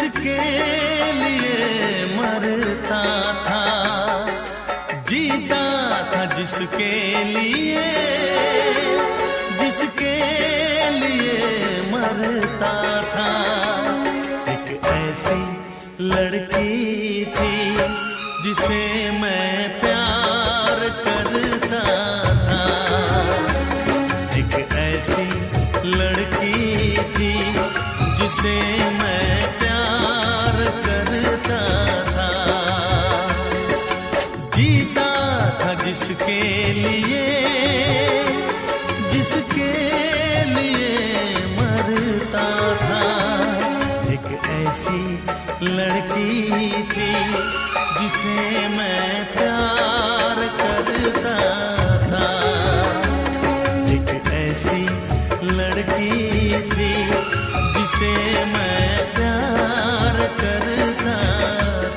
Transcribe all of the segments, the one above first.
जिसके लिए मरता था, जीता था जिसके लिए, जिसके लिए मरता था। एक ऐसी लड़की थी जिसे मैं प्यार करता था, एक ऐसी लड़की थी जिसे मैं प्यार करता था। जीता था जिसके लिए, जिसके लिए मरता था। एक ऐसी लड़की थी जिसे मैं प्यार करता था, एक ऐसी लड़की थी जिसे मैं प्यार करता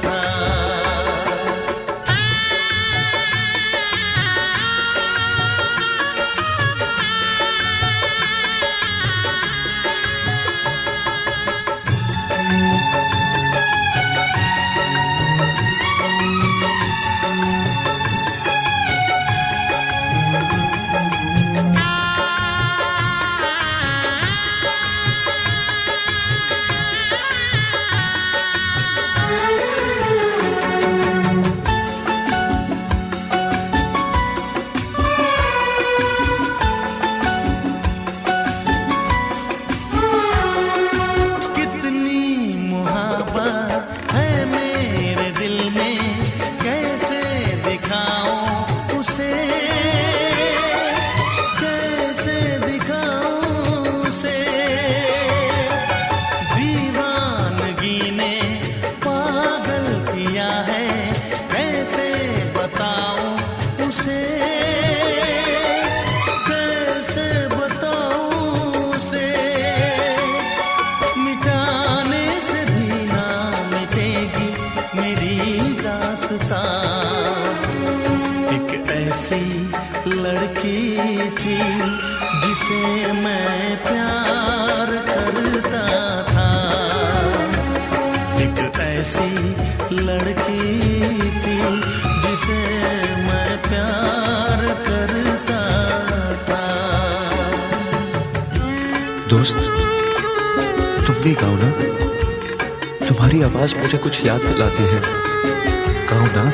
था। एक ऐसी लड़की थी जिसे मैं प्यार करता था, एक ऐसी लड़की थी जिसे मैं प्यार करता था। दोस्त, तुम भी गाओ ना, तुम्हारी आवाज मुझे कुछ याद दिलाती है, गाओ ना।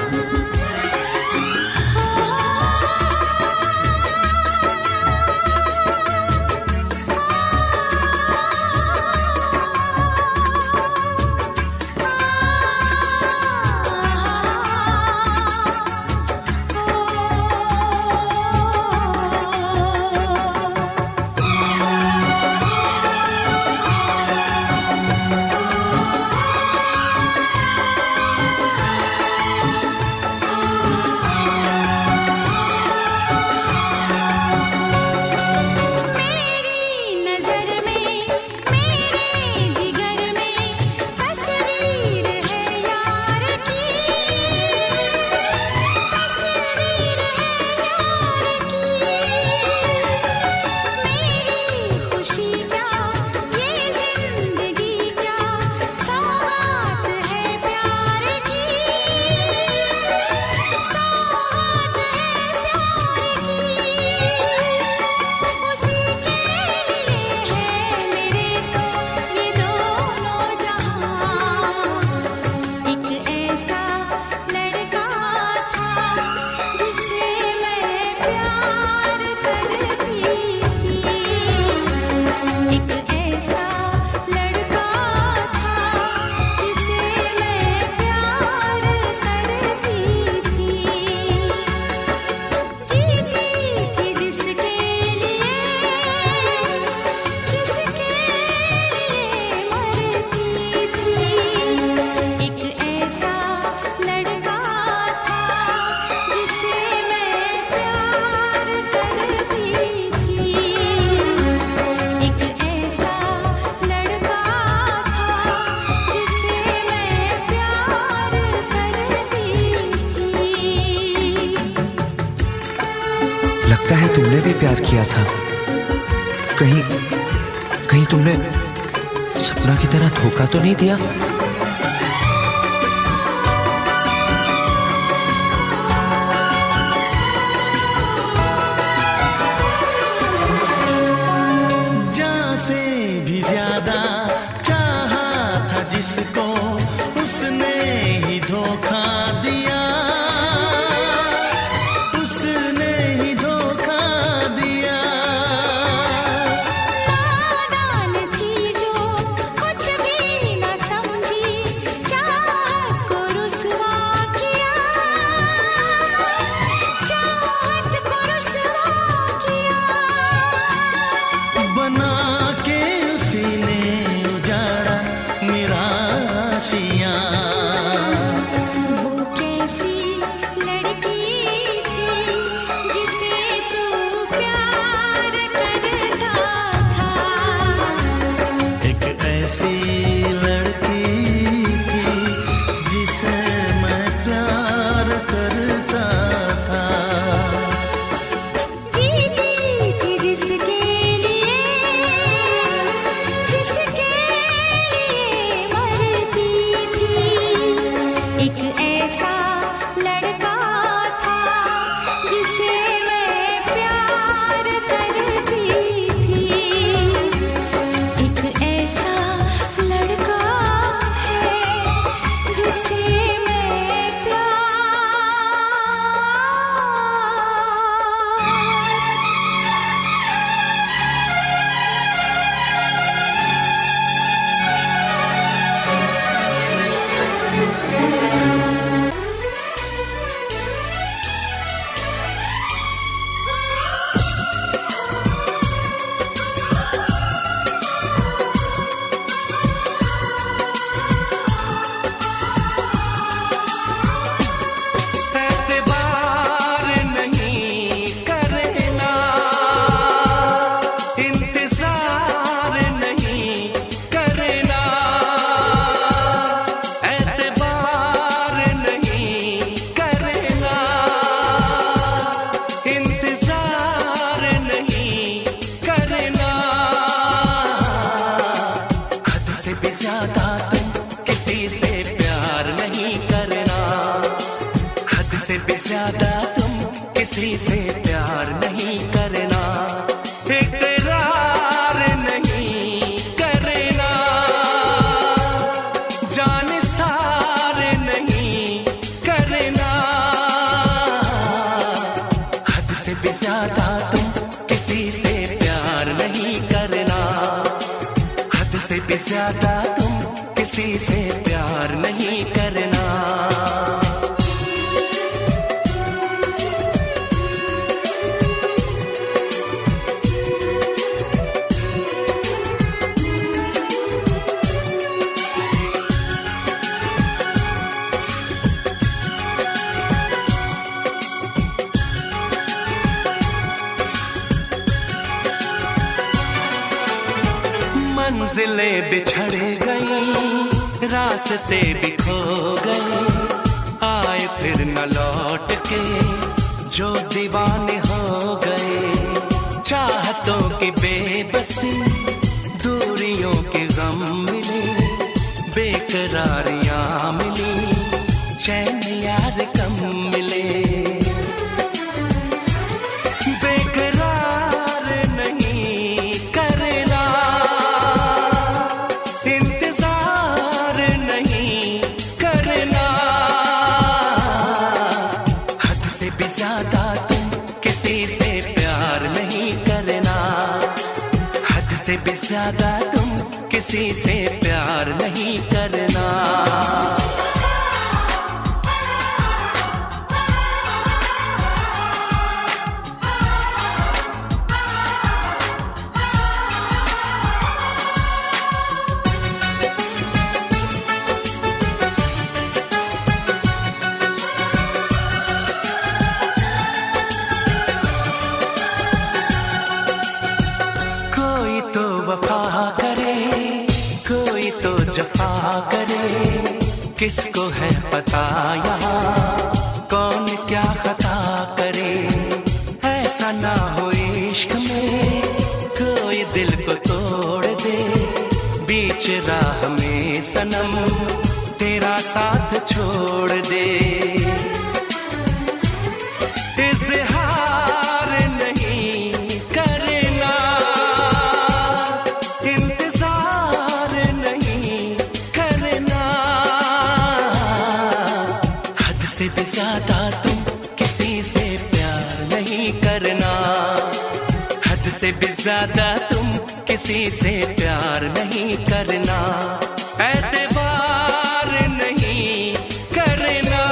लगता है तुमने भी प्यार किया था। कहीं तुमने सपना की तरह धोखा तो नहीं दिया? सबको उसने ही धोखा दिया, उसने ही धोखा दिया। नादान थी जो कुछ भी न समझी, चाहत को रुसवा किया, चाहत को रुसवा किया। बना के उसी ने उजाड़ा मेरा आशियाँ। वो कैसी लड़की थी जिसे तू प्यार करता था। एक ऐसी लड़की थी जिसे मैं प्यार करता था। जीती थी जिसके लिए, जिसके लिए मरती थी। एक ऐसा लड़का था जिसे मैं प्यार करती थी। एक ऐसा लड़का है जिसे मैं प्यार। एतबार नहीं करना, इंतजार नहीं करना, एतबार नहीं करना, इंतजार नहीं करना। हद से भी ज्यादा तुम किसी से प्यार नहीं करना, हद से भी ज्यादा तुम किसी से प्यार नहीं करना। इकरार नहीं करना, जान सार नहीं करना। हद से भी ज्यादा तुम किसी से प्यार नहीं करना, हद से भी ज्यादा तुम किसी से प्यार नहीं करना। मंजिलें बिछड़ गई, रास्ते भी खो गए, आए फिर न लौट के जो दीवाने हो गए। चाहतों की बेबसी, दूरियों के गम मिले, बेकरारियां मिली, चैन यार कम मिले। बेकरार नहीं करना, इंतजार नहीं करना। हद से भी ज्यादा तुम किसी से प्यार नहीं करना, हद से भी ज्यादा तुम किसी से प्यार नहीं करना। कोई तो वफा करे, कोई तो जफा करे, किसको है पता यहाँ कौन क्या खता करे। ऐसा ना हो इश्क में कोई दिल को तोड़ दे, बीच राह में सनम तेरा साथ छोड़ दे। इज़हार नहीं करना, इंतजार नहीं करना। से भी ज्यादा तुम किसी से प्यार नहीं करना, हद से भी ज्यादा तुम किसी से प्यार नहीं करना, एतबार नहीं करना,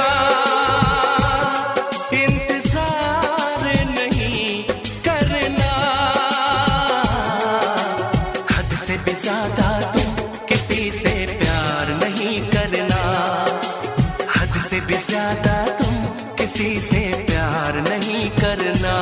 इंतजार नहीं करना, हद से भी ज्यादा तुम किसी से प्यार नहीं करना, हद से भी ज्यादा तुम किसी से प्यार नहीं करना।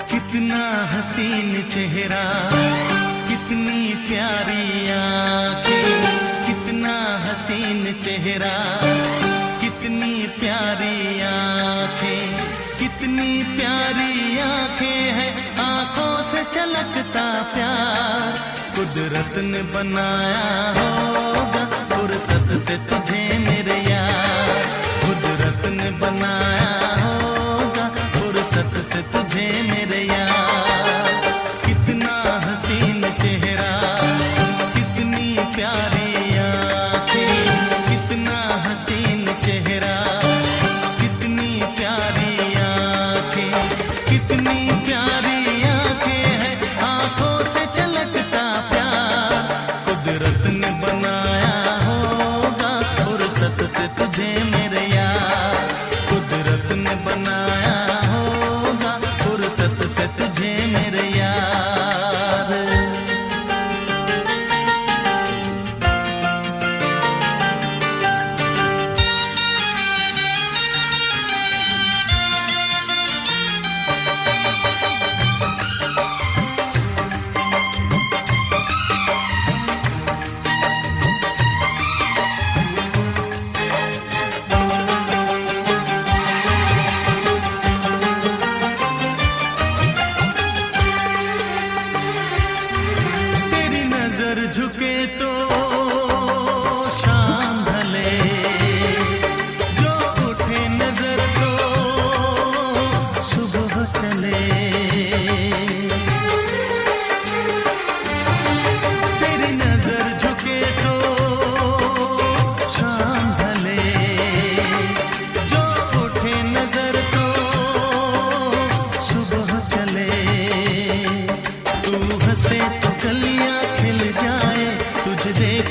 कितना हसीन चेहरा, कितनी प्यारी आँखें, कितना हसीन चेहरा, कितनी प्यारी आँखें, कितनी प्यारी आँखें हैं, आँखों से छलकता प्यार कुदरत ने बनाया होगा, फुर्सत से तुझे मेरे यार, कुदरत ने बनाया होगा, फुर्सत से तुझे मेरे यार। कितना हसीन चेहरा, कितनी प्यारी आँखें, कितना हसीन चेहरा, कितनी प्यारी आँखें, कितनी प्यारी आँखें हैं, आँखों से छलकता प्यार कुदरत ने बनाया होगा, फुर्सत से तुझे मेरे यार, कुदरत ने बनाया होगा, फुर्सत से तुझे मेरे यार। तेरी नजर झुके तो शाम ढले, जो उठे नजर तो सुबह चले। तेरी नजर झुके तो शाम ढले, जो उठे नजर तो सुबह चले। तू हंसे तो कलियां खिल जाए, तुझे देख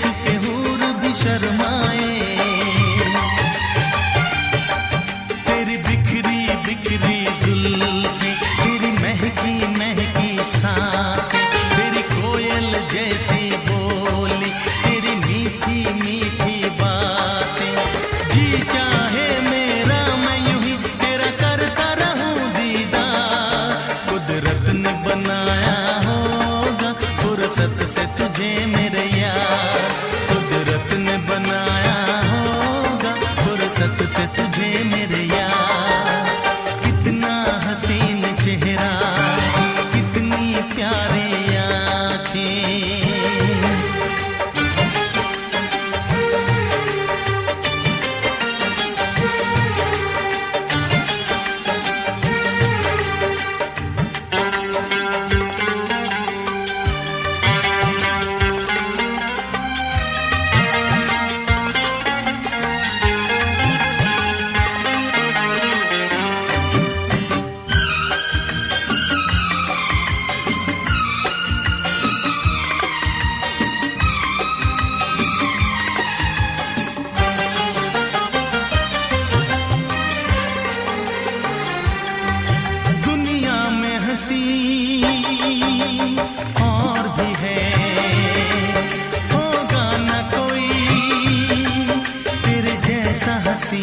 हंसी।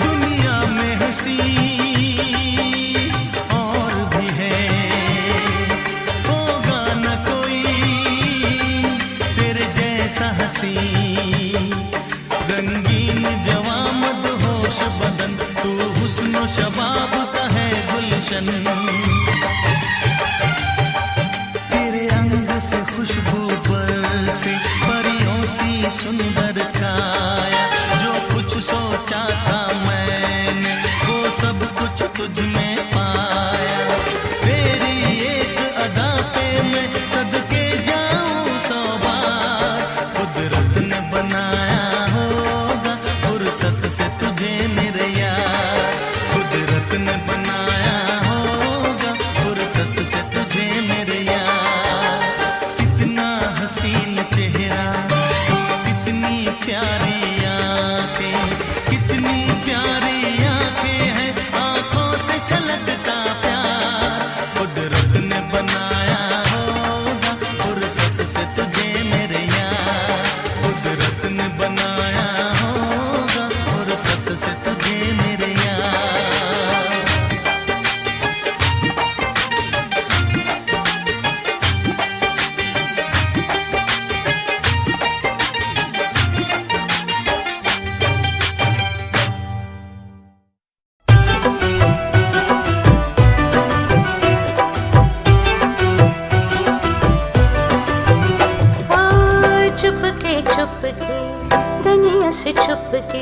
दुनिया में हंसी और भी है, होगा न कोई तेरे जैसा हंसी। रंगीन जवां मदहोश बदन, तू हुस्न शबाब का है गुलशन। तेरे अंग से खुशबू बरसे, परियों सी सुंदर काया। जो कुछ सोचा था मैंने वो सब कुछ तुझ में पाया। तेरी एक अदा पे मैं सदके जाऊं 100 बार। कुदरत ने बनाया होगा फुर्सत से तुझे मेरे यार। कुदरत ने बनाया होगा फुर्सत से तुझे मेरे यार। कितना हसीन चेहरा, कितनी प्यारी आंखें, कितनी प्यारी आंखें हैं, आंखों से छलकता प्यार। कुदरत ने बनाया होगा फुर्सत से तुझे मेरे यार। कुदरत ने बनाया होगा फुर्सत से तुझे मेरे यार। चुपके दुनिया से छुपके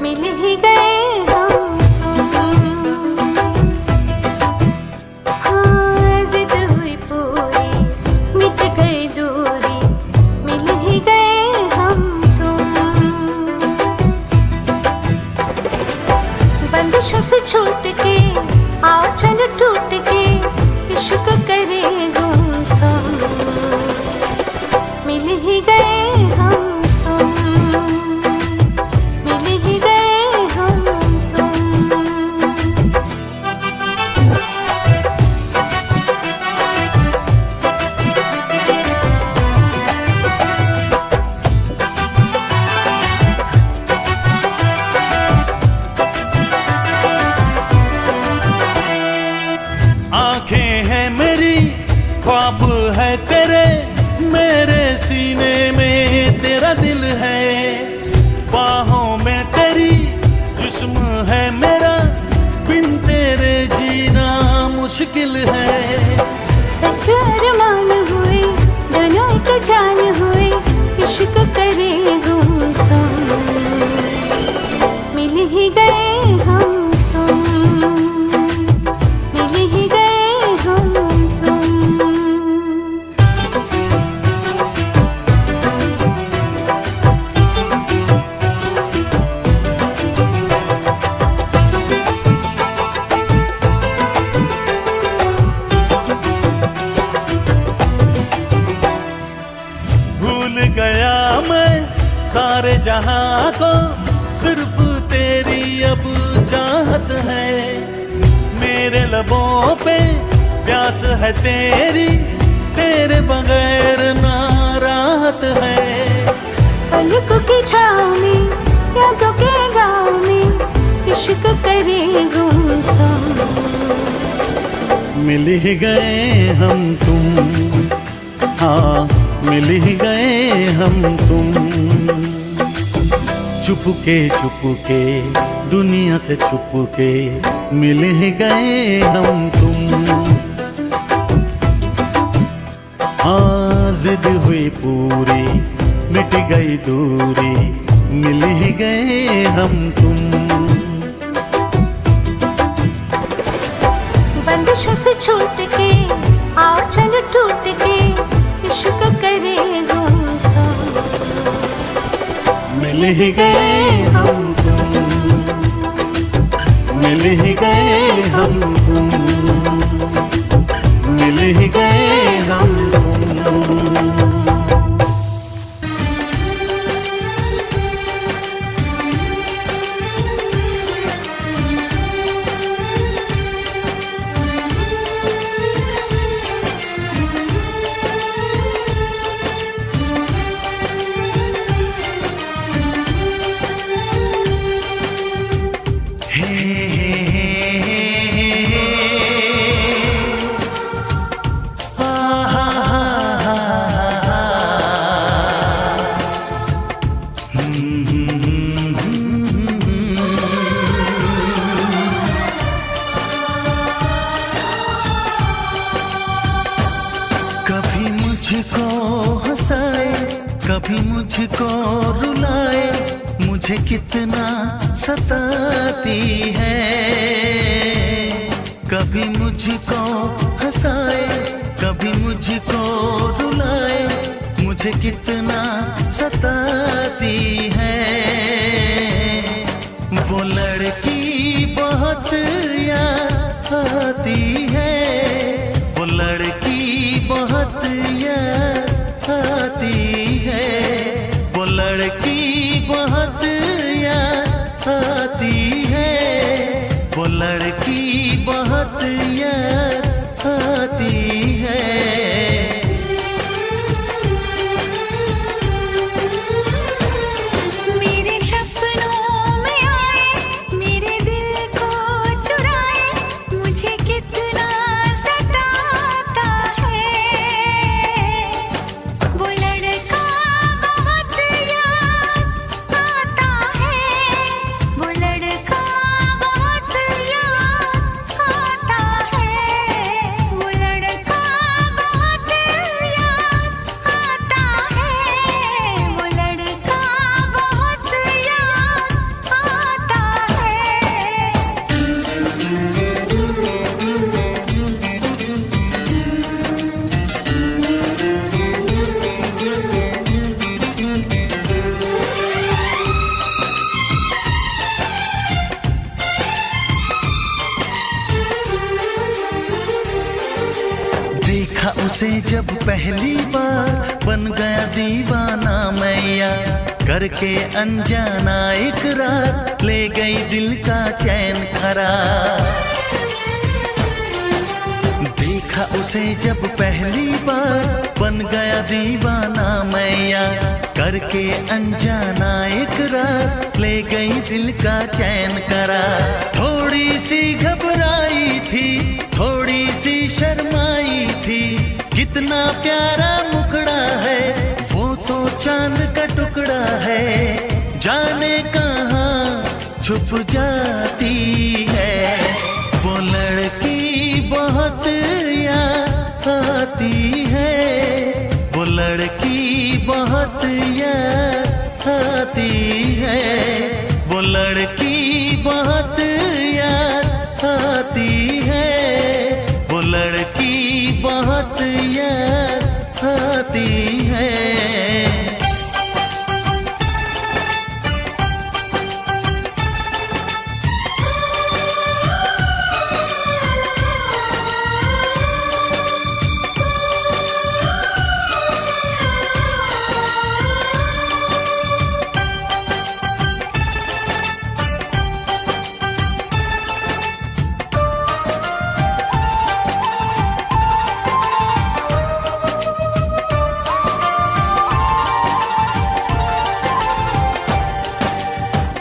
मिल ही गए हम। हाँ जिद हुई पूरी, मिट गई दूरी, मिल ही गए हम तुम। बंदिशों से छूट के आओ चल टूट के इश्क करे गुमसुम। मिल ही गए हम तुम, मिल ही गए हम तुम। आंखें हैं मेरी, ख्वाब है तेरे, मेरे सीने में तेरा दिल है। बाहों में तेरी जिस्म है मेरा, बिन तेरे जीना मुश्किल है। सच अरमान हुए दोनों एक जान हुए, इश्क करे गुमसुम। मिल ही गए हम तुम, मिल ही गए हम तुम। भूल गया मैं सारे जहां को, सिर्फ तेरी अब चाहत है। मेरे लबों पे प्यास है तेरी, तेरे बगैर ना राहत है। पलकों की छाँव में यादों के गाँव में इश्क करे गुमसुम। मिल ही गए हम तुम, हाँ मिल ही गए हम तुम। चुपके चुपके दुनिया से छुपके मिल ही गए हम तुम। हाँ जिद हुई पूरी, मिट गई दूरी, मिल ही गए हम तुम। बंदिशों से छूट के आओ चल टूट के इश्क करे गुमसुम। मिल ही गए हम तुम, मिल ही गए हम तुम, मिल ही गए हम तुम। कभी मुझको हंसाए, कभी मुझको रुलाए, मुझे कितना सताती है। कभी मुझको हंसाए, कभी मुझको रुलाए, मुझे कितना सताती है। वो लड़की बहुत याद आती है, वो लड़की बहुत याद आती है, वो लड़की बहुत याद आती है, वो लड़की बहुत याद आती है। मेरे सपनों में आए, मेरे दिल को चुराए, मुझे कितना सताता है। वो लड़का बहुत याद आता है, वो लड़का बहुत याद आता है, वो लड़का बहुत याद आता है, वो लड़का बहुत याद आता देखा उसे जब पहली बार, बन गया दीवाना मैया, करके अनजाना इकरार, ले गई दिल का चैन करार। देखा उसे जब पहली बार, बन गया दीवाना मैया, करके अनजाना इकरार, ले गई दिल का चैन करार। थोड़ी सी घबराई थी, थोड़ी सी शर्माई थी, कितना प्यारा मुखड़ा है, वो तो चांद का टुकड़ा है, जाने कहाँ छुप जाती है। वो लड़की बहुत याद आती है, वो लड़की बहुत याद आती है, वो लड़की बहुत याद आती है, वो लड़की बहुत याद आती है।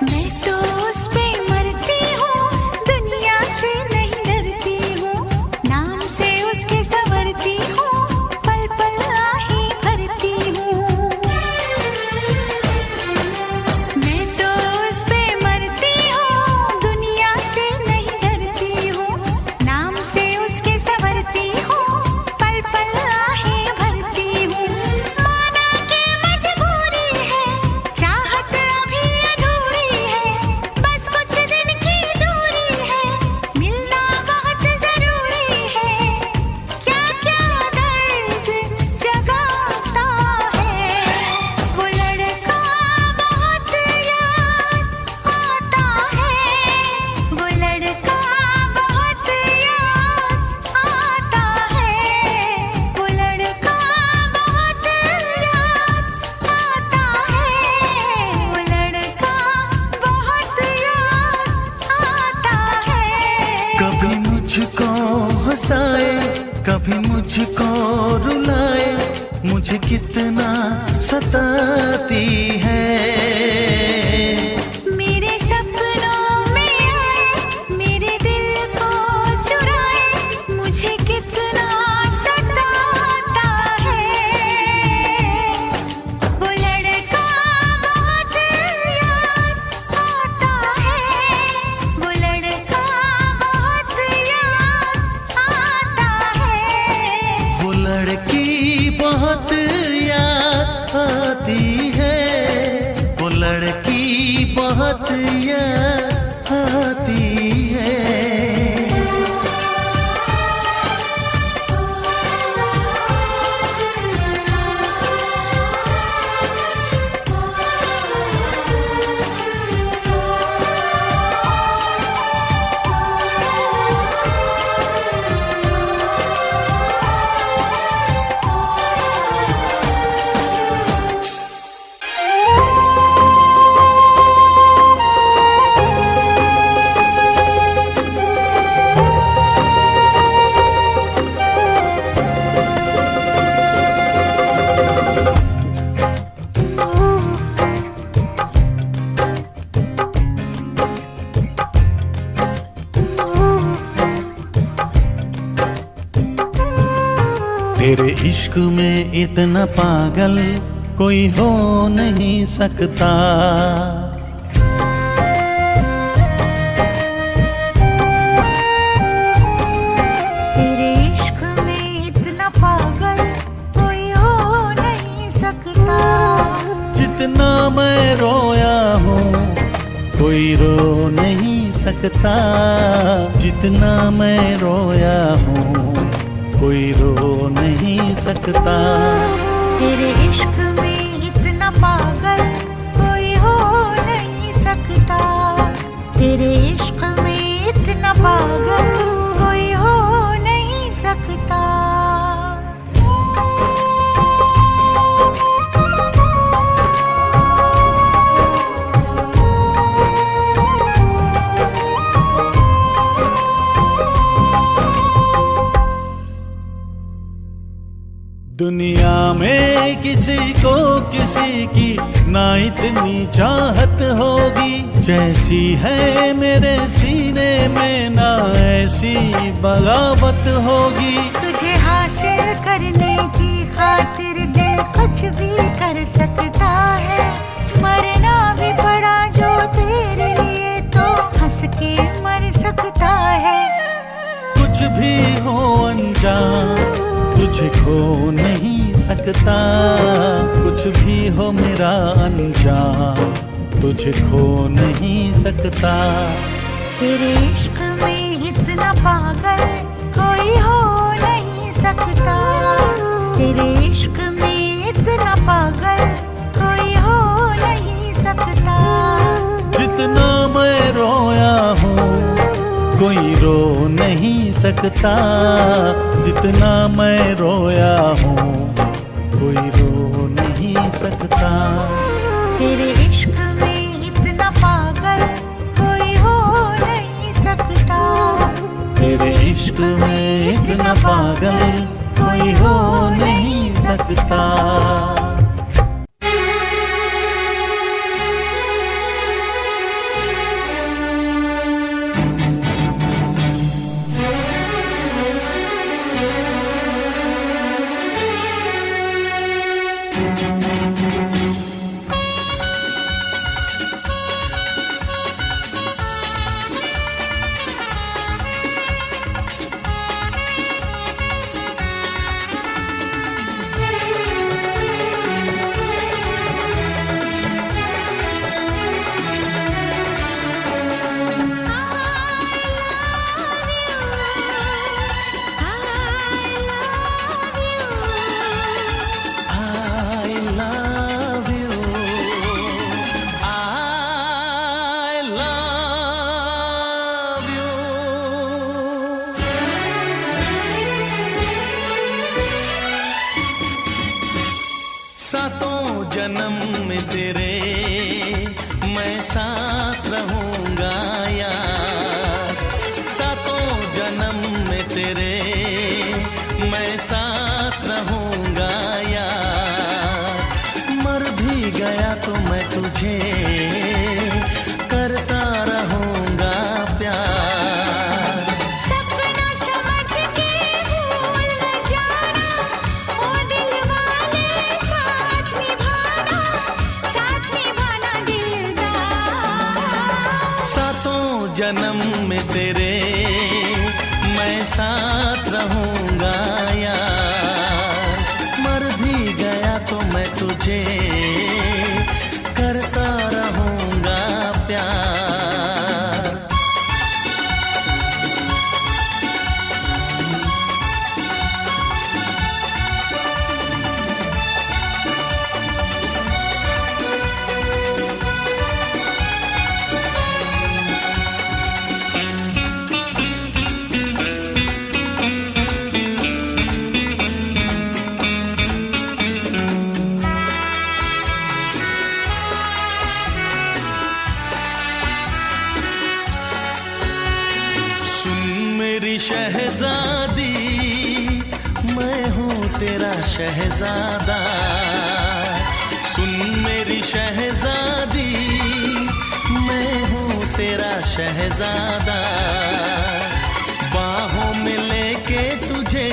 मैं तो उस पे मरती हूँ, दुनिया से नहीं डरती हूँ, नाम से उसके संवरती हूँ, पल पल आहे भरती हूँ। मैं तो उस पे मरती हूँ, दुनिया से नहीं डरती हूँ, नाम से उसके संवरती हूँ, पल पल आहे भरती हूँ। माना के मजबूरी है, चाहत अभी अधूरी है, बस कुछ दिन की दूरी है, मिलना बहुत जरूरी है। क्या क्या दर्द जगाता है, वो लड़का बहुत याद आता है, वो लड़का बहुत याद आता है, वो लड़का बहुत याद आता है, वो लड़का बहुत याद आता है। कभी मुझको हंसाए, कभी मुझको रुलाए, मुझे कितना सताती है। मेरे सपनों में आए, मेरे दिल को चुराए, मुझे कितना सताता है। वो लड़का बहुत याद आता है, वो लड़का बहुत याद आता है, वो लड़की बात ये आती है। तेरे इश्क में इतना पागल कोई हो नहीं सकता। तेरे इश्क में इतना पागल कोई हो नहीं सकता। जितना मैं रोया हूँ कोई रो नहीं सकता। जितना मैं रोया हूँ कोई रो नहीं सकता। तेरे इश्क में इतना पागल कोई हो नहीं सकता। तेरे इश्क में इतना पागल कोई हो नहीं सकता। दुनिया में किसी को किसी की ना इतनी चाहत होगी जैसी है मेरे सीने में, ना ऐसी बगावत होगी। तुझे हासिल करने की खातिर दिल कुछ भी कर सकता है। मरना भी पड़ा जो तेरे लिए तो हंस के मर सकता है। कुछ भी हो अनजान तुझे खो नहीं सकता। कुछ भी हो मेरा अनजान तुझे खो नहीं सकता। तेरे इश्क में इतना पागल कोई हो नहीं सकता। तेरे इश्क में इतना पागल कोई हो नहीं सकता। जितना मैं रोया हूँ कोई रो नहीं सकता। जितना मैं रोया हूँ कोई रो नहीं सकता। तेरे इश्क में इतना पागल कोई हो नहीं सकता। तेरे इश्क में इतना पागल कोई हो नहीं सकता। सातों जन्म में तेरे मैं साथ रहूंगा यार। सातों जन्म में तेरे मैं साथ रहूंगा यार। मर भी गया तो मैं तुझे करता रहूंगा प्यार। सपना समझ के भूल न जाना, ओ दिल वाले साथ निभाना दिलदार। सातों जन्म में तेरे मैं साथ रहूंगा यार। मर भी गया तो मैं तुझे करता रहूंगा प्यार। तेरा शहजादा, सुन मेरी शहजादी, मैं हूँ तेरा शहजादा। बाहों में लेके तुझे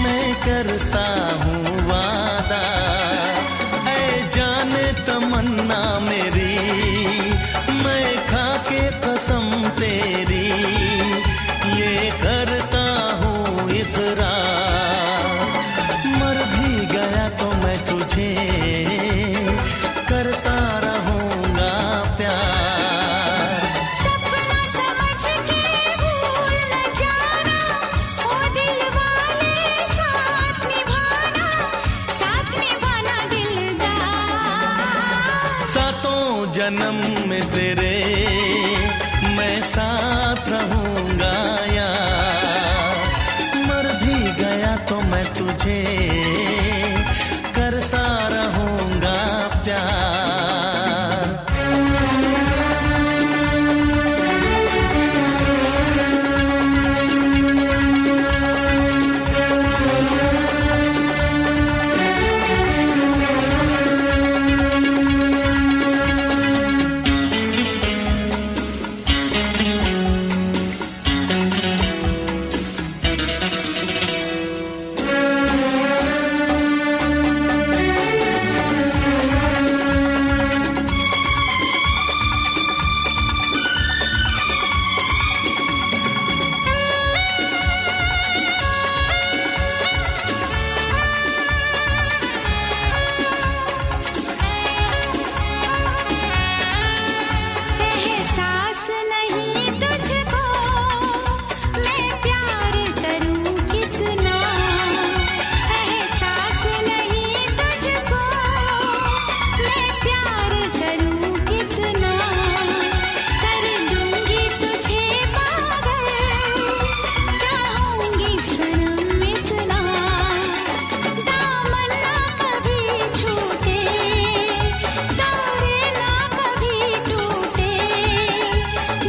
मैं करता हूँ वादा, ऐ जाने तमन्ना मेरी, मैं खा के कसम तेरी ये करता हूँ इकरार। मर भी गया तो मैं तुझे करता रहूँगा प्यार। सपना समझ के भूल न जाना, ओ दिल वाले साथ निभाना दिलदार। सातों जन्म में तेरे मैं साथ रहूँगा यार। मर भी गया तो मैं तुझे करता रहूँगा प्यार। एहसास नहीं तुझको मैं प्यार करूं कितना, एहसास नहीं तुझको मैं प्यार करूं कितना। कर दूंगी तुझे पागल, चाहूंगी सनम इतना। दामन ना कभी छूटे, तारे ना कभी टूटे,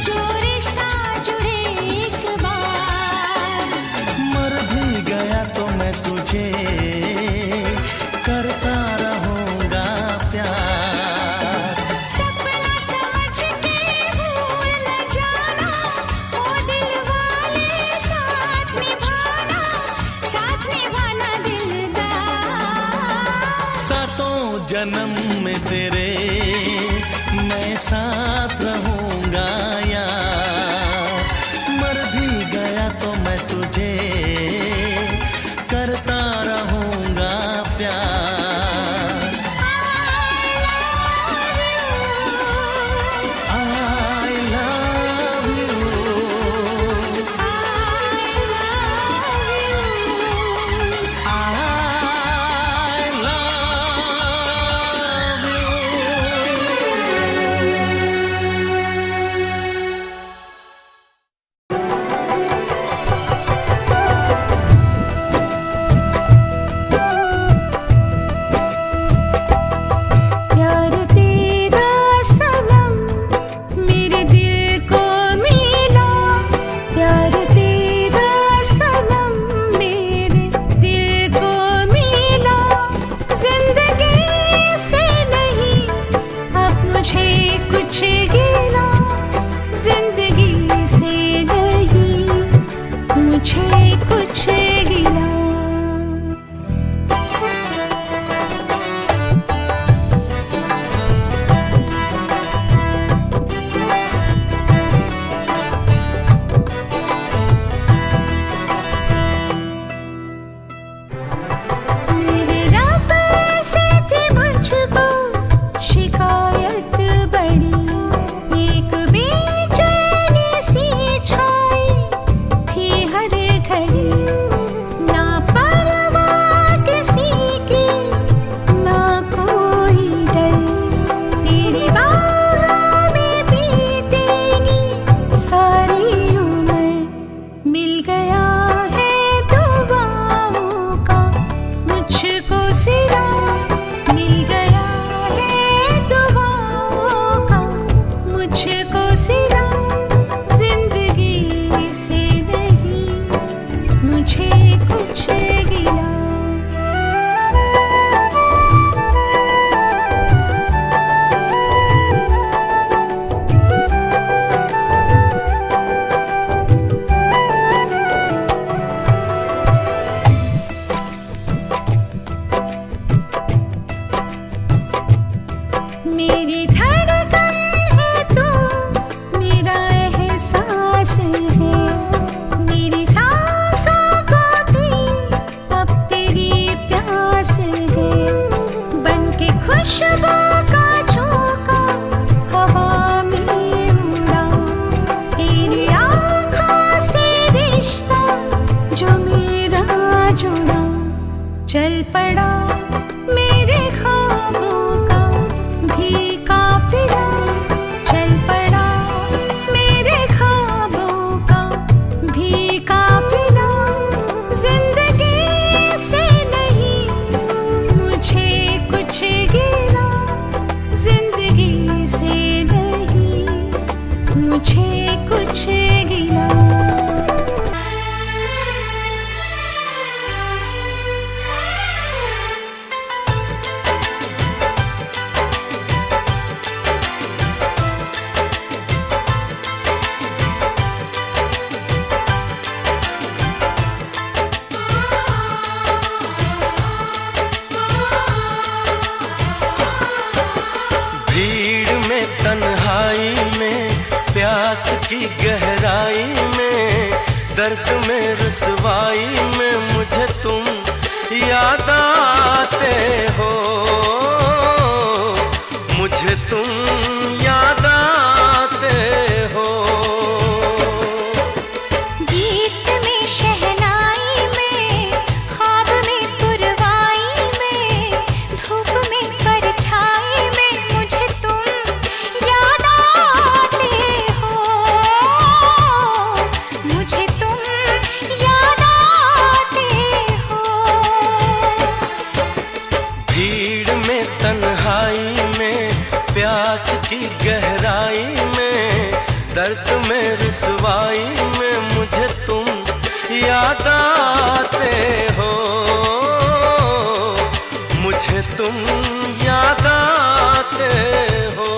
जो रिश्ता जुड़े एक बार। मर भी गया तो मैं तुझे करता रहूँगा प्यार। सपना समझ के भूल न जाना, ओ दिल वाले साथ निभाना दिलदार। सातों जन्म में तेरे मैं साथ रहूँगा यार। मर भी गया तो मैं तुझे करता रहूँगा प्यार। I love you, I love you। चल पड़ा मेरे ख्वाबों का भी काफिला, चल पड़ा मेरे ख्वाबों का भी काफिला। जिंदगी से नहीं मुझे कुछ गिला, जिंदगी से नहीं मुझे कुछ गिला। भीड़ में तन्हाई में प्यास की गहराई में दर्द में रुसवाई में मुझे तुम याद आते हो, मुझे तुम याद आते हो। गीत में शहनाई में ख्वाब में पुरवाई में धूप में परछाई में मुझे तुम याद आते हो, मुझे तुम याद आते हो। भीड़ में तन्हाई में प्यास की गहराई में दर्द में रुसवाई में मुझे तुम याद आते हो, मुझे तुम याद आते हो।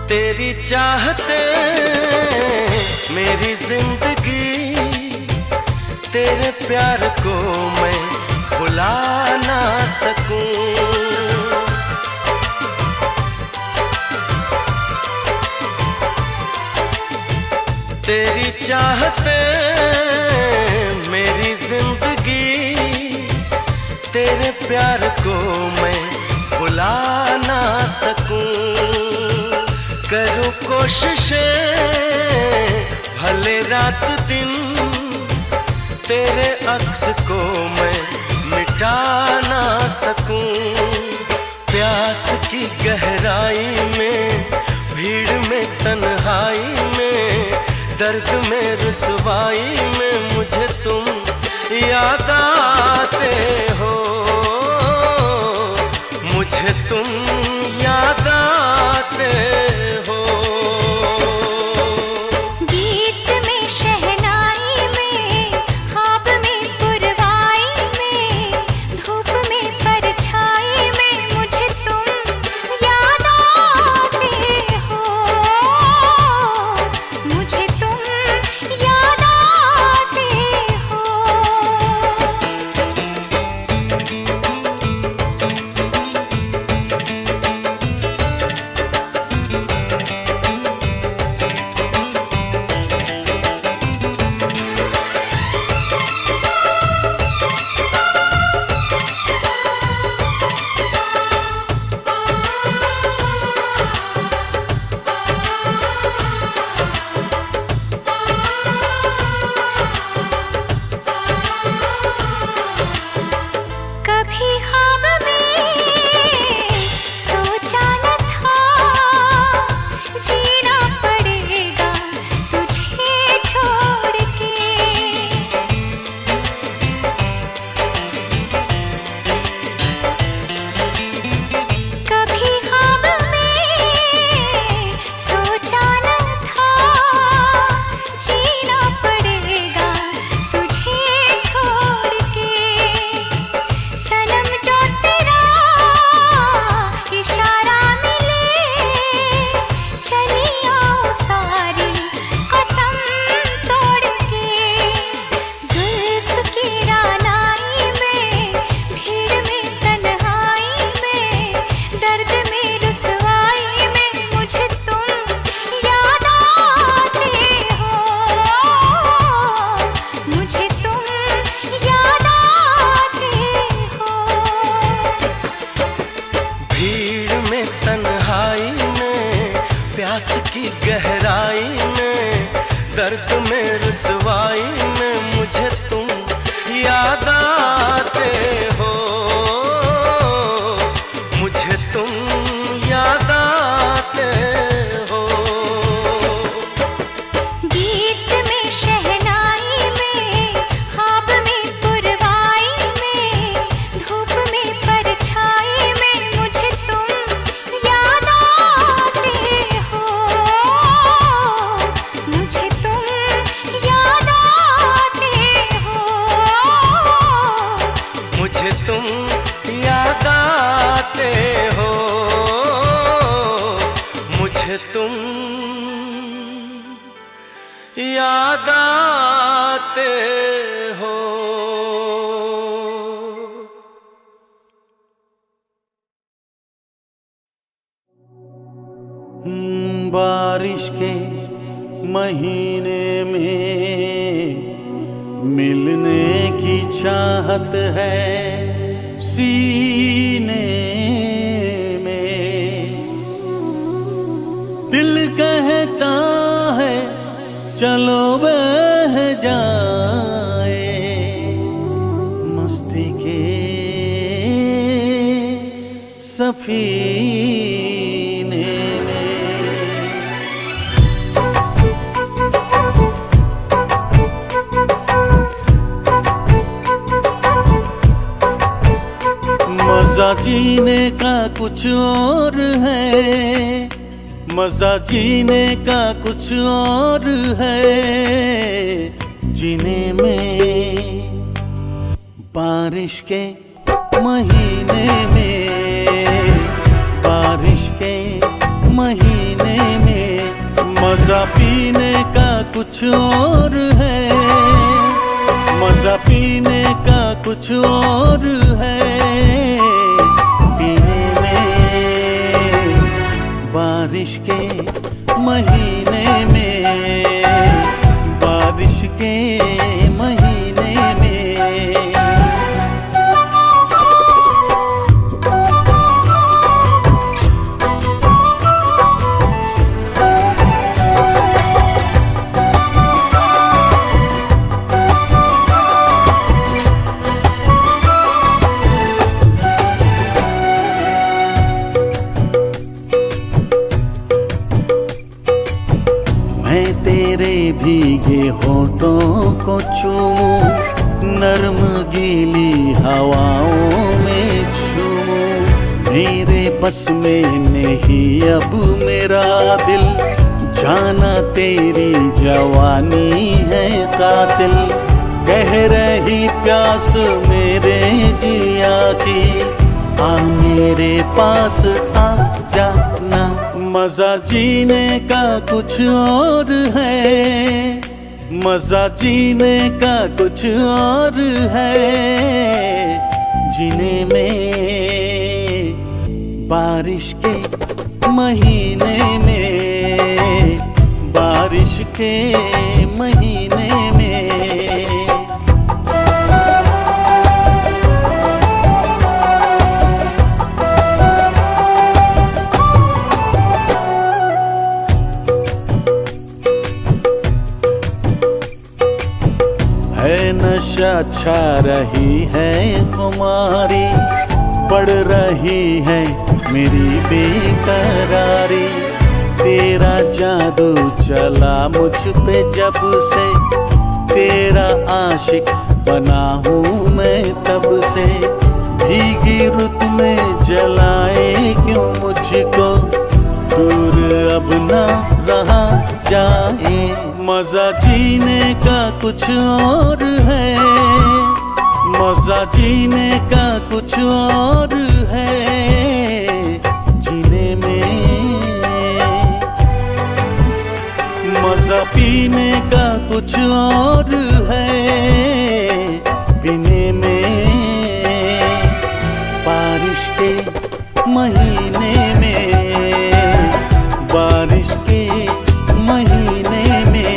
तेरी चाहते मेरी जिंदगी, तेरे प्यार को मैं भुला ना सकूं। तेरी चाहते मेरी जिंदगी, तेरे प्यार को मैं भुला ना सकूं। करूं कोशिशें भले रात दिन, तेरे अक्स को मैं मिटा ना सकूं। प्यास की गहराई में भीड़ में तन्हाई में दर्द में रुसवाई में मुझे तुम याद आते हो, मुझे तुम याद आते हो। गीत में शहनाई में ख्वाब में पुरवाई में धूप में परछाई में मुझे तुम याद आते हो, मुझे तुम याद आते प्यास की गहराई में, दर्द में रुसवाई में मुझे तुम याद आते हो, मुझे तुम याद आते हो। गीत में शहनाई में, ख्वाब में पुरवाई में, धूप में परछाई में मुझे तुम याद आते हो, मुझे तुम याद आते हो, मुझे तुम याद आते हो, मुझे तुम याद आते हो। बारिश के महीने में मिलने की चाहत है सीने में, दिल कहता है चलो बह जाए मस्ती के सफीने में। मजा जीने का कुछ और है, मजा जीने का कुछ और है, जीने में बारिश के महीने में, बारिश के महीने में मजा पीने का कुछ और है, मजा पीने का कुछ और है, पीने में बारिश के महीने में, बारिश के महीने में। मैं तेरे भीगे होठों को चूमूं, नर्म गीली हवाओं में झूमूं, मेरे बस में नहीं अब मेरा दिल, जाना तेरी जवानी है कातिल, कह रही प्यास मेरे जिया की, आ मेरे पास आ जाना। मजा जीने का कुछ और है, मजा जीने का कुछ और है, जीने में बारिश के महीने में, बारिश के महीने में। है नशा छा रही है खुमारी, बढ़ रही है मेरी बेकरारी, तेरा जादू चला मुझ पे जब से, तेरा आशिक बना हूँ मैं तब से, भीगी रुत में जलाए क्यों मुझको, दूर अब ना रहा जाए। मजा जीने का कुछ और है, मजा जीने का कुछ और है, जीने में मजा पीने का कुछ और है, पीने में बारिश के महीने में, बारिश के महीने में।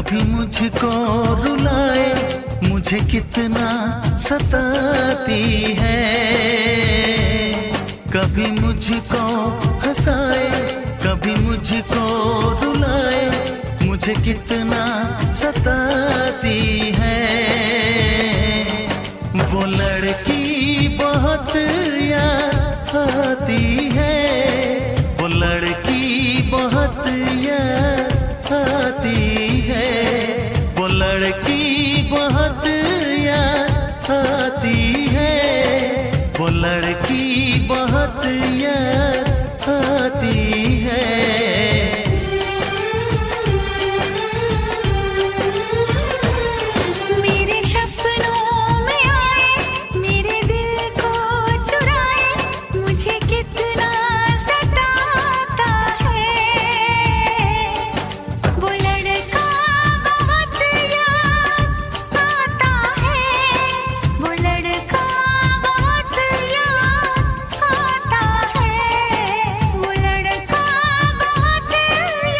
कभी मुझको रुलाए, मुझे कितना सताती है। कभी मुझको हंसाए, कभी मुझको रुलाए, मुझे कितना सताती है। वो लड़की बहुत याद आती है, वो लड़की बहुत याद आती है, वो लड़की बहुत याद आती है, वो लड़की बहुत याद आती है। मेरे सपनों में आए, मेरे दिल को चुराए, मुझे कितना सताता है। वो लड़का बहुत याद आता है, वो लड़का बहुत याद आता है, वो लड़का बहुत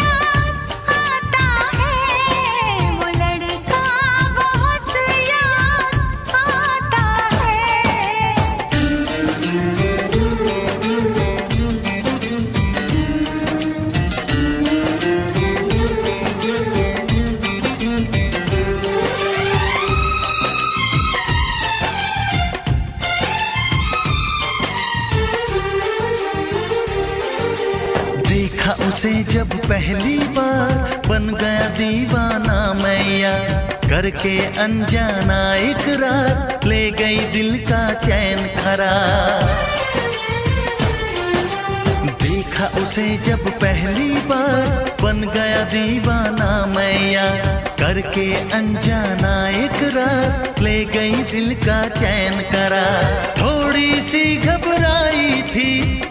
याद आता है, वो लड़का बहुत याद आता देखा उसे जब पहली बार, बन गया दीवाना मैया, करके अनजाना इकरार, ले गई दिल का चैन करार। देखा उसे जब पहली बार, बन गया दीवाना मैया, करके अनजाना इकरार, ले गई दिल का चैन करार। थोड़ी सी घबराई थी,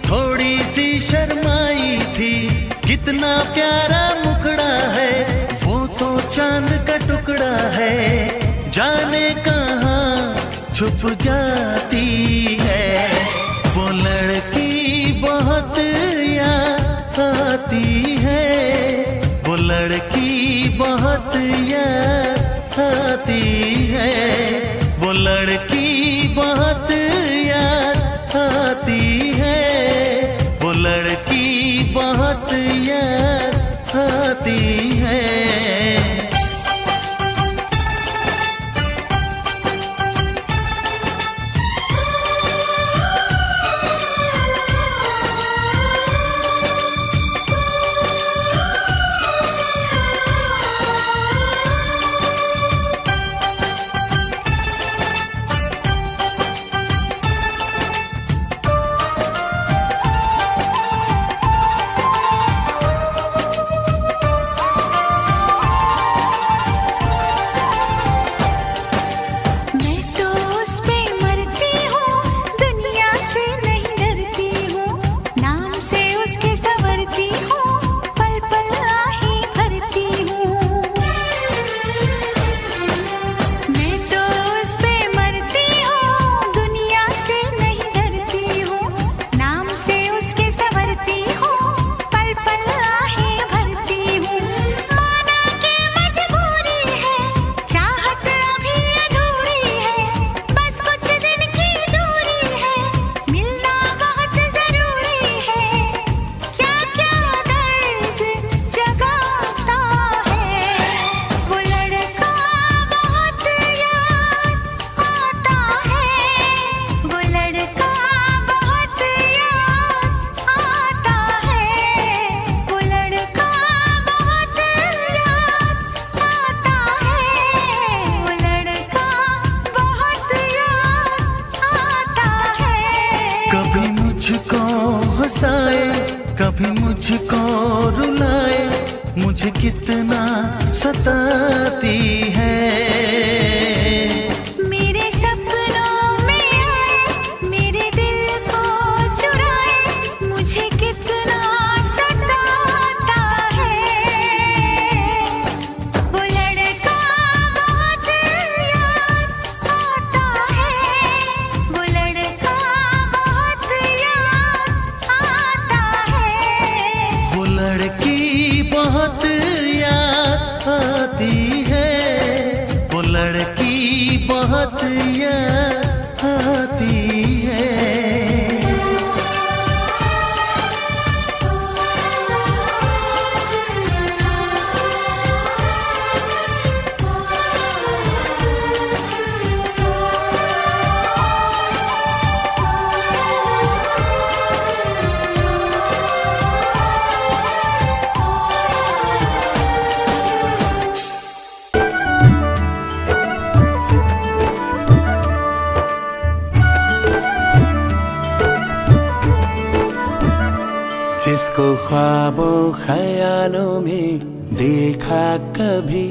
थोड़ी सी शर्माई थी, कितना प्यारा मुखड़ा है, वो तो चांद का टुकड़ा है, जाने कहाँ छुप जाती है। वो लड़की बहुत याद आती है, वो लड़की बहुत याद आती है, वो लड़की बहुत याद आती है, वो लड़की बहुत याद आती है। मैं तो उस पे मरती हूँ, दुनिया से नहीं डरती हूँ, नाम से उसके संवरती हूँ, पल पल आही भरती हूँ। मैं तो उस पे मरती हूँ, दुनिया से नहीं डरती हूँ, नाम से उसके संवरती हूँ, पल पल आही भरती हूँ। माना के मजबूरी है, चाहत अभी अधूरी है, बस कुछ दिन की दूरी है, मिलना बहुत जरूरी है। क्या क्या दर्द जगाता है, वो लड़का बहुत याद आता है, वो लड़का बहुत याद आता है, वो लड़का बहुत याद आता है, वो लड़का बहुत याद आता है। कभी मुझको हंसाए, कभी मुझको रुलाए, मुझे कितना सताती है। मेरे सपनों में आए, मेरे दिल को चुराए, मुझे कितना सताता है। वो लड़का बहुत याद आता है, वो लड़का बहुत याद आता है, वो लड़की बहुत याद आती बहुत याद आती है। जिसको ख्वाबों ख्यालों में देखा कभी,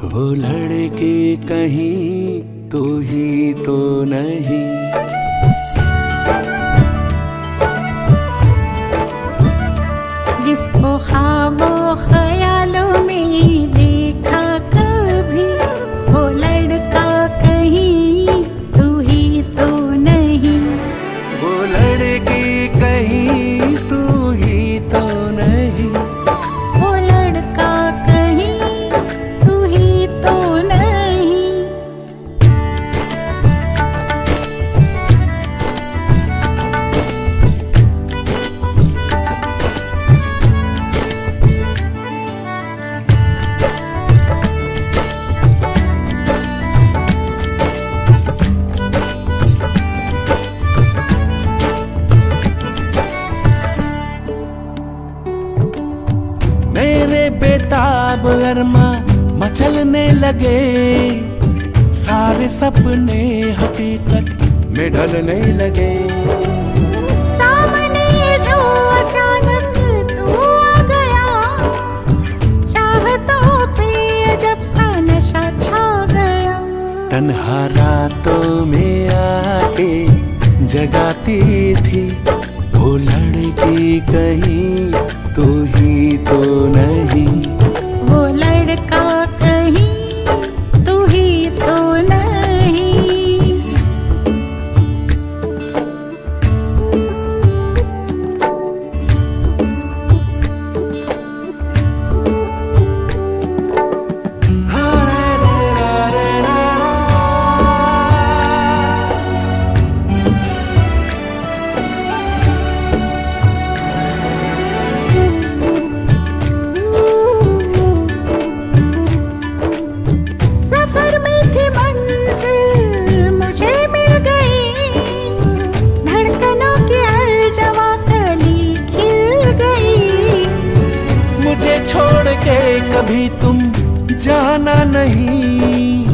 वो लड़के कहीं तो ही तो नहीं। जिसको ख्वाबों ख्यालों में देखा कभी, वो लड़का कहीं तू ही तो नहीं। वो लड़के कहीं तू ही तो नहीं। वो लड़का कहीं तू ही तो नहीं। मेरे बेताब अरमा मचलने लगे, सारे सपने हकीकत में ढलने लगे। सामने जो अचानक तू आ गया, चाहतों पे जब सा नशा छा गया। तन्हा रातों में आके जगाती थी, वो लड़की कहीं तू ही तो नहीं। वो लड़का कहीं तू ही तो नहीं। सफर में थी मंजिल मुझे मिल गई, धड़कनों की हर जवां कली खिल गई। मुझे छोड़ के कभी तुम जाना नहीं,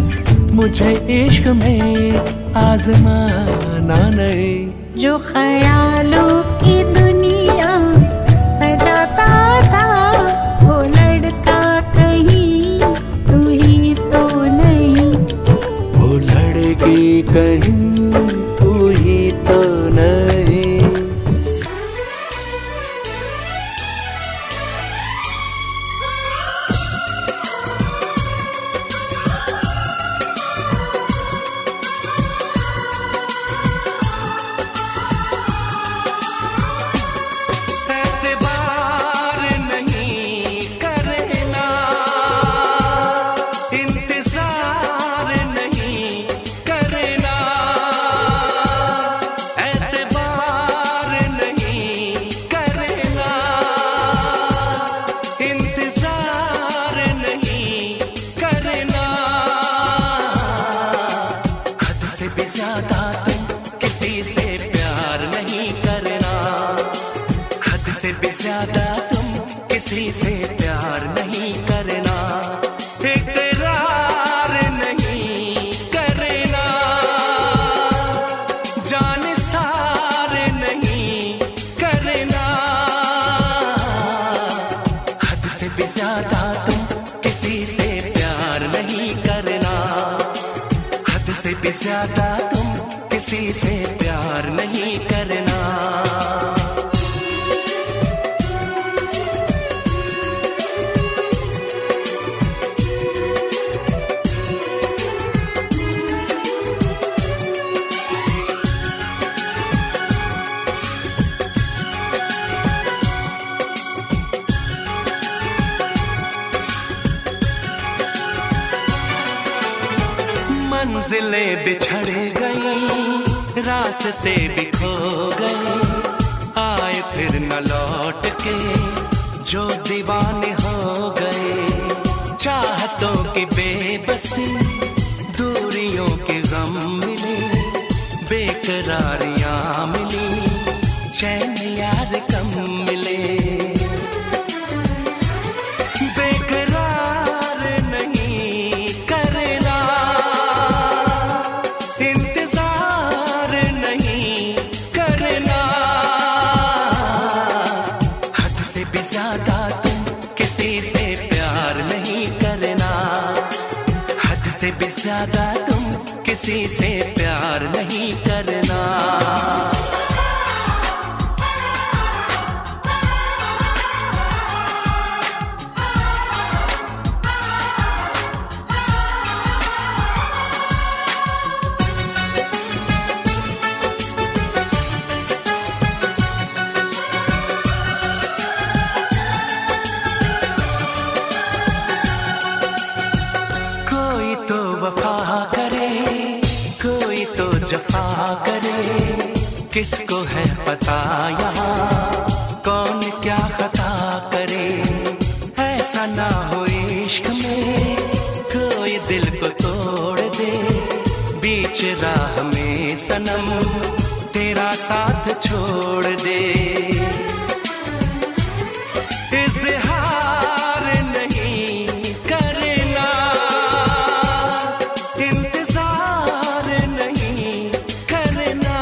मुझे इश्क में आजमाना नहीं। जो ख्यालों की दुनिया सजाता था, वो लड़का कहीं तू ही तो नहीं। वो लड़की कहीं तू ही तो नहीं। एतबार नहीं करना, इंतजार नहीं करना। एतबार नहीं करना, इंतजार नहीं करना। हद से भी ज्यादा तुम किसी से प्यार नहीं करना। हद से भी ज्यादा तुम किसी से प्यार नहीं करना। इकरार नहीं करना, जान सार नहीं करना। हद से भी ज्यादा तुम किसी से प्यार नहीं करना। हद से भी ज्यादा तुम किसी से प्यार नहीं करना। मन मंजिलें बिछड़ गई, रास्ते भी खो गए, आए फिर न लौट के जो दीवाने हो गए। चाहतों की बेबसी, दूरियों के गम मिले, बेकरारियां मिली, चैन यार कम मिले। बेकरार नहीं करना, इंतजार नहीं करना, हद से भी ज्यादा तुम किसी से प्यार नहीं करना, हद से भी ज्यादा तुम किसी से प्यार नहीं करना। जफा करे, किसको है पता यहाँ कौन क्या खता करे। ऐसा ना हो इश्क में कोई दिल को तोड़ दे, बीच राह में सनम तेरा साथ छोड़ दे। इज़हार नहीं करना, इंतजार नहीं करना,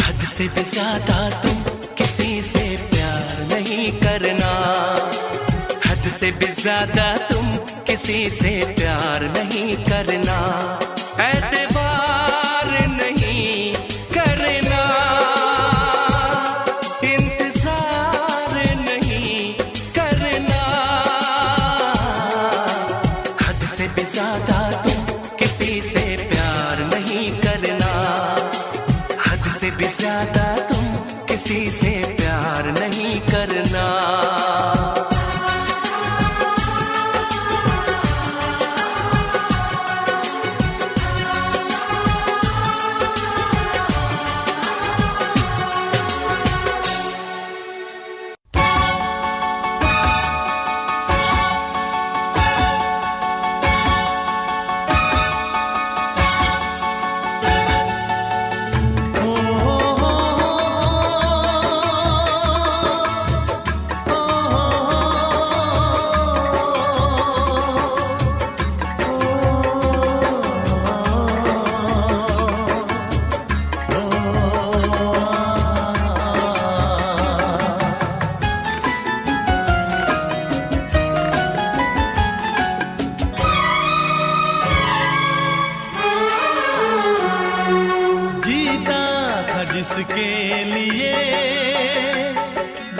हद से भी ज्यादा तुम किसी से प्यार नहीं करना, हद से भी ज्यादा तुम किसी से प्यार नहीं करना। एतबार नहीं करना, इंतजार नहीं करना, हद से भी ज्यादा तुम किसी से प्यार नहीं करना, हद से भी ज्यादा तुम किसी से प्यार नहीं करना।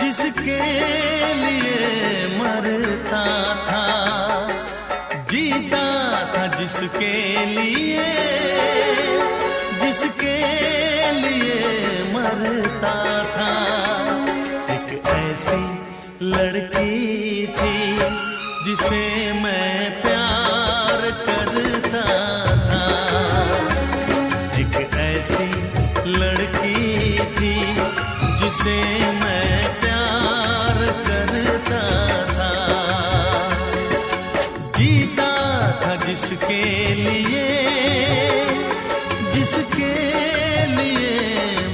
जिसके लिए मरता था, जीता था जिसके लिए मरता था। एक ऐसी लड़की थी जिसे मैं प्यार करता था, एक ऐसी लड़की थी जिसे मैं प्यार करता था। जीता था जिसके लिए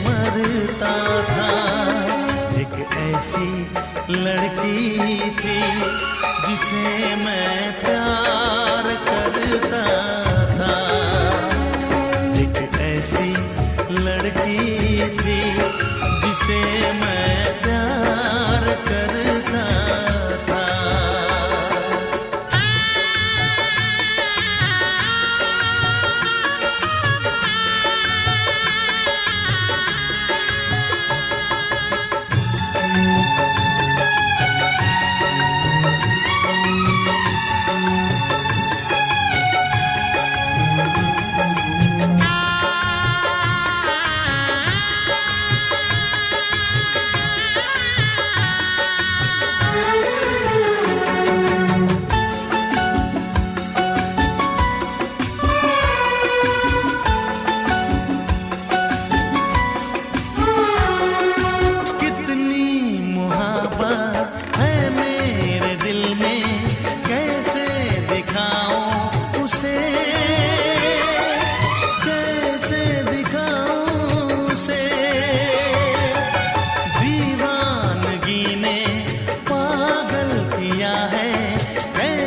मरता था। एक ऐसी लड़की थी जिसे मैं प्यार करता था, एक ऐसी लड़की थी जिसे मैं प्यार करता था।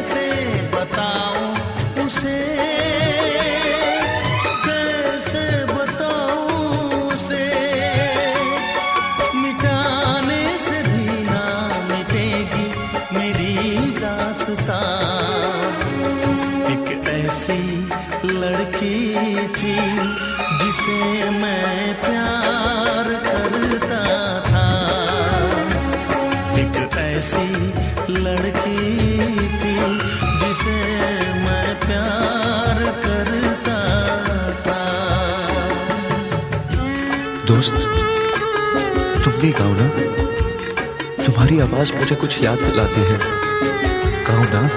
कैसे बताऊं उसे, कैसे बताऊं उसे, मिटाने से भी ना मिटेगी मेरी दास्तां। एक ऐसी लड़की थी जिसे मैं प्यार करता था, एक ऐसी लड़की थी जिसे मैं प्यार करता था। दोस्त, तुम भी गाओ ना, तुम्हारी आवाज मुझे कुछ याद दिलाती है, गाओ ना।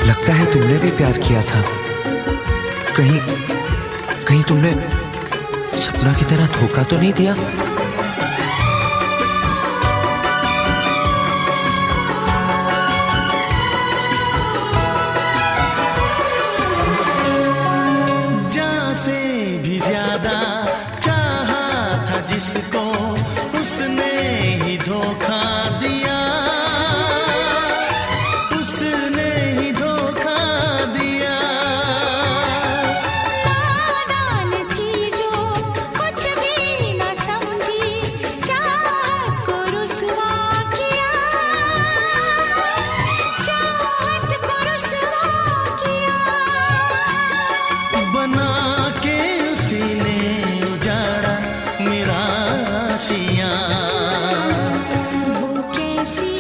लगता है तुमने भी प्यार किया था, कहीं कहीं तुमने सपना की तरह धोखा तो नहीं दिया? जान से भी ज्यादा चाहा था जिसको, उसने ही धोखा दिया, उसने ही धोखा दिया। नादान थी जो कुछ भी न समझी, चाहत को रुसवा किया, चाहत को रुसवा किया। बना के उसी ने उजाड़ा मेरा आशियाँ। वो कैसी